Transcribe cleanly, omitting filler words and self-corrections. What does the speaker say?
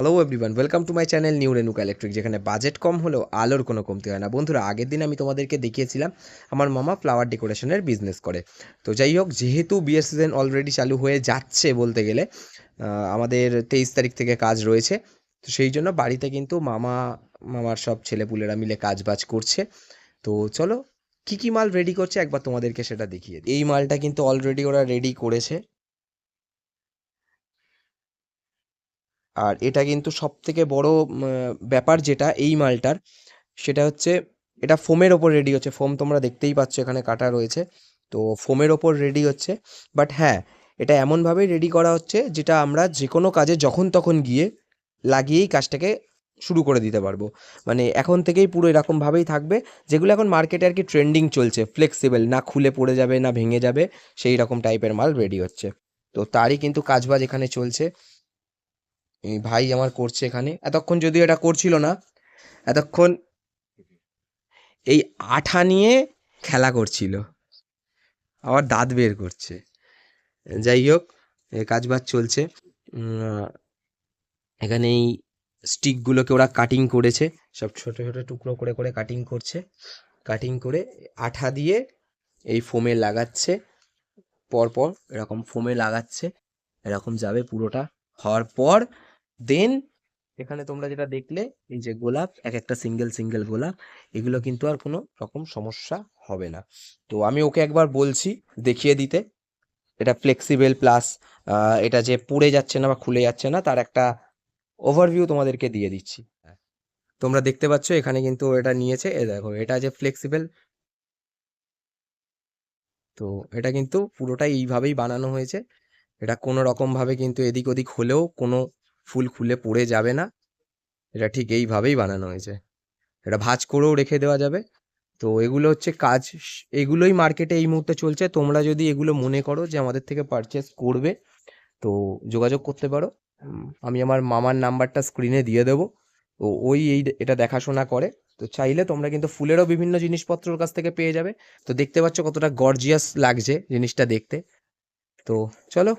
Hello everyone, welcome to my channel new Renuka electric, যেখানে budget কম হলেও আলোর কোনো কমতি হয় না। বন্ধুরা, আগের দিন আমি তোমাদেরকে দেখিয়েছিলাম আমার মামা ফ্লাওয়ার ডেকোরেশনের বিজনেস করে। তো যাই হোক, যেহেতু বিয়ের সিজন অলরেডি চালু হয়ে যাচ্ছে বলতে গেলে, আমাদের 23 তারিখ থেকে কাজ রয়েছে। তো সেই জন্য বাড়িতে কিন্তু মামার সব ছেলেপুলেরা মিলে কাজ বাজ করছে। তো চলো, কী কী মাল রেডি করছে একবার তোমাদেরকে সেটা দেখিয়ে দিই। এই মালটা কিন্তু অলরেডি ওরা রেডি করেছে। আর এটা কিন্তু সবথেকে বড় ব্যাপার যেটা এই মালটার, সেটা হচ্ছে এটা ফোমের ওপর রেডি হচ্ছে। ফোম তোমরা দেখতেই পাচ্ছ এখানে কাটা রয়েছে। তো ফোমের ওপর রেডি হচ্ছে। বাট হ্যাঁ, এটা এমনভাবেই রেডি করা হচ্ছে যেটা আমরা যে কোনো কাজে যখন তখন গিয়ে লাগিয়েই কাজটাকে শুরু করে দিতে পারবো। মানে এখন থেকেই পুরো এরকমভাবেই থাকবে, যেগুলো এখন মার্কেটে আর কি ট্রেন্ডিং চলছে। ফ্লেক্সিবল, না খুলে পড়ে যাবে না ভেঙে যাবে, সেই রকম টাইপের মাল রেডি হচ্ছে। তো তারই কিন্তু কাজবাজ এখানে চলছে। এই ভাই আমার করছে এখানে, এতক্ষণ যদিও এটা করছিল না, এতক্ষণ এই আঠা নিয়ে খেলা করছিল, আবার দাঁত বের করছে। যাই হোক, কাজবাজ চলছে। উম, এখানে এই স্টিকগুলোকে ওরা কাটিং করেছে, সব ছোট ছোট টুকরো করে করে কাটিং করছে। কাটিং করে আঠা দিয়ে এই ফোমে লাগাচ্ছে, পরপর এরকম ফোমে লাগাচ্ছে। এরকম যাবে পুরোটা হওয়ার পর দেন এখানে তোমরা যেটা দেখলে, এই যে গোলাপ, এক একটা সিঙ্গেল সিঙ্গেল গোলাপ, এগুলো কিন্তু আর কোনো রকম সমস্যা হবে না। তো আমি ওকে একবার বলছি দেখিয়ে দিতে। এটা ফ্লেক্সিবল প্লাস এটা যে পুড়ে যাচ্ছে না বা খুলে যাচ্ছে না, তার একটা ওভারভিউ তোমাদেরকে দিয়ে দিচ্ছি। তোমরা দেখতে পাচ্ছ এখানে কিন্তু এটা নিয়েছে, এ দেখো এটা যে ফ্লেক্সিবল। তো এটা কিন্তু পুরোটাই এইভাবেই বানানো হয়েছে। এটা কোনো রকমভাবে কিন্তু এদিক ওদিক হলেও কোনো ফুল খুলে পড়ে যাবে না। এটা ঠিক এইভাবেই বানানো হয়েছে। এটা ভাঁজ করেও রেখে দেওয়া যাবে। তো এগুলো হচ্ছে কাজ, এগুলোই মার্কেটে এই মুহূর্তে চলছে। তোমরা যদি এগুলো মনে করো যে আমাদের থেকে পারচেস করবে, তো যোগাযোগ করতে পারো। আমি আমার মামার নাম্বারটা স্ক্রিনে দিয়ে দেবো। তো ওই এটা দেখাশোনা করে। তো চাইলে তোমরা কিন্তু ফুলেরও বিভিন্ন জিনিসপত্র ওর কাছ থেকে পেয়ে যাবে। তো দেখতে পাচ্ছ কতটা গর্জিয়াস লাগছে জিনিসটা দেখতে। তো চলো,